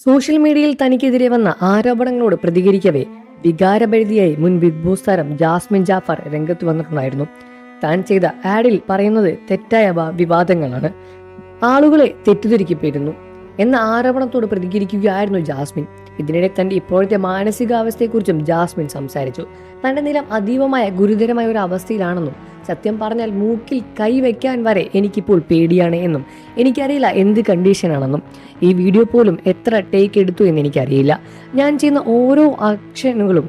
Social മീഡിയയിൽ തനിക്കെതിരെ വന്ന ആരോപണങ്ങളോട് പ്രതികരിക്കവേ വികാരഭരിതിയായി മുൻ ബിഗ് ബോസ് താരം ജാസ്മിൻ ജാഫർ രംഗത്ത് വന്നിട്ടുണ്ടായിരുന്നു. താൻ ചെയ്ത ആഡിൽ പറയുന്നത് തെറ്റായ വിവാദങ്ങളാണ്, ആളുകളെ തെറ്റിദ്ധരിക്കപ്പെടുന്നു എന്ന ആരോപണത്തോട് പ്രതികരിക്കുകയായിരുന്നു ജാസ്മിൻ. ഇതിനിടെ തന്റെ ഇപ്പോഴത്തെ മാനസികാവസ്ഥയെക്കുറിച്ചും ജാസ്മിൻ സംസാരിച്ചു. തന്റെ നിലം അതീവമായ ഗുരുതരമായ ഒരു അവസ്ഥയിലാണെന്നും, സത്യം പറഞ്ഞാൽ മൂക്കിൽ കൈവയ്ക്കാൻ വരെ എനിക്കിപ്പോൾ പേടിയാണ് എന്നും, എനിക്കറിയില്ല എന്ത് കണ്ടീഷനാണെന്നും, ഈ വീഡിയോ പോലും എത്ര ടേക്ക് എടുത്തു എന്ന് എനിക്കറിയില്ല. ഞാൻ ചെയ്യുന്ന ഓരോ ആക്ഷനുകളും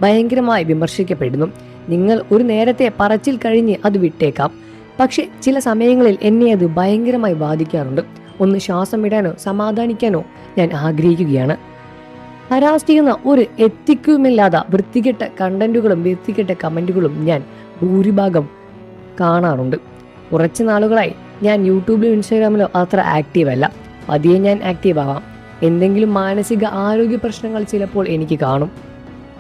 ഭയങ്കരമായി വിമർശിക്കപ്പെടുന്നു. നിങ്ങൾ ഒരു നേരത്തെ പറച്ചിൽ കഴിഞ്ഞ് അത് വിട്ടേക്കാം, പക്ഷെ ചില സമയങ്ങളിൽ എന്നെ അത് ഭയങ്കരമായി ബാധിക്കാറുണ്ട്. ഒന്ന് ശ്വാസം വിടാനോ സമാധാനിക്കാനോ ഞാൻ ആഗ്രഹിക്കുകയാണ്. ഹരാസ് ചെയ്യുന്ന ഒരു എത്തിക്കുമില്ലാത്ത വൃത്തികെട്ട കണ്ടന്റുകളും വൃത്തികെട്ട കമന്റുകളും ഞാൻ ഭൂരിഭാഗം കാണാറുണ്ട്. കുറച്ച് നാളുകളായി ഞാൻ യൂട്യൂബിലോ ഇൻസ്റ്റാഗ്രാമിലോ അത്ര ആക്റ്റീവ് അല്ല. പതിയെ ഞാൻ ആക്റ്റീവ് ആവാം. എന്തെങ്കിലും മാനസിക ആരോഗ്യ പ്രശ്നങ്ങൾ ചിലപ്പോൾ എനിക്ക് കാണും.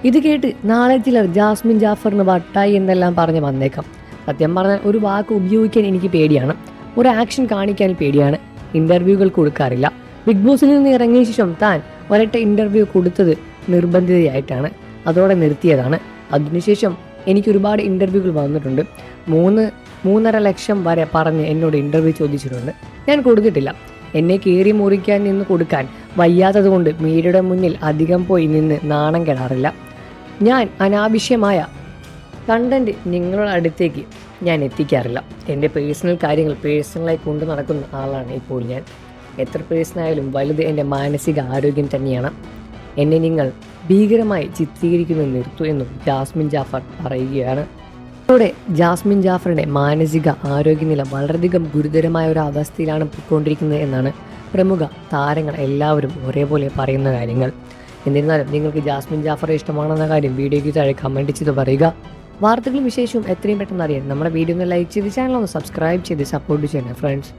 ഇത് കേട്ട് നാളെ ചിലർ ജാസ്മിൻ ജാഫറിന് വട്ടായി എന്നെല്ലാം പറഞ്ഞ് വന്നേക്കാം. സത്യം പറഞ്ഞാൽ ഒരു വാക്ക് ഉപയോഗിക്കാൻ എനിക്ക് പേടിയാണ്, ഒരു ആക്ഷൻ കാണിക്കാൻ പേടിയാണ്. ഇന്റർവ്യൂകൾ കൊടുക്കാറില്ല. ബിഗ് ബോസിൽ നിന്ന് ഇറങ്ങിയ ശേഷം താൻ ഒരൊറ്റ ഇന്റർവ്യൂ കൊടുത്തത് നിർബന്ധിതയായിട്ടാണ്, അതോടെ നിർത്തിയതാണ്. അതിനുശേഷം എനിക്ക് ഒരുപാട് ഇന്റർവ്യൂകൾ വന്നിട്ടുണ്ട്. 3.5 ലക്ഷം വരെ പറഞ്ഞ് എന്നോട് ഇന്റർവ്യൂ ചോദിച്ചിട്ടുണ്ട്. ഞാൻ കൊടുത്തിട്ടില്ല. എന്നെ കീറി മുറിക്കാൻ നിന്ന് കൊടുക്കാൻ വയ്യാത്തത് കൊണ്ട് മീഡിയയുടെ മുന്നിൽ അധികം പോയി നിന്ന് നാണം കെടാറില്ല. ഞാൻ അനാവശ്യമായ കണ്ടന്റ് നിങ്ങളുടെ അടുത്തേക്ക് ഞാൻ എത്തിക്കാറില്ല. എൻ്റെ പേഴ്സണൽ കാര്യങ്ങൾ പേഴ്സണലായി കൊണ്ടു നടക്കുന്ന ആളാണ് ഇപ്പോൾ ഞാൻ. എത്ര പേഴ്സണായാലും വലുത് എൻ്റെ മാനസിക ആരോഗ്യം തന്നെയാണ്. എന്നെ നിങ്ങൾ ഭീകരമായി ചിത്രീകരിക്കുന്നത് നിർത്തൂ എന്നും ജാസ്മിൻ ജാഫർ പറയുകയാണ്. അതോടെ ജാസ്മിൻ ജാഫറിൻ്റെ മാനസിക ആരോഗ്യനില വളരെയധികം ഗുരുതരമായ ഒരു അവസ്ഥയിലാണ് പോയിക്കൊണ്ടിരിക്കുന്നത് എന്നാണ് പ്രമുഖ താരങ്ങൾ എല്ലാവരും ഒരേപോലെ പറയുന്ന കാര്യങ്ങൾ. എന്നിരുന്നാലും നിങ്ങൾക്ക് ജാസ്മിൻ ജാഫറെ ഇഷ്ടമാണെന്ന കാര്യം വീഡിയോയ്ക്ക് താഴെ കമൻറ്റ് ചെയ്ത് പറയുക. വാർത്തകളും വിശേഷവും എത്രയും പെട്ടെന്ന് അറിയാൻ നമ്മുടെ വീഡിയോ ഒന്ന് ലൈക്ക് ചെയ്ത് ചാനൽ ഒന്ന് സബ്സ്ക്രൈബ് ചെയ്ത് സപ്പോർട്ട് ചെയ്യണം ഫ്രണ്ട്സ്.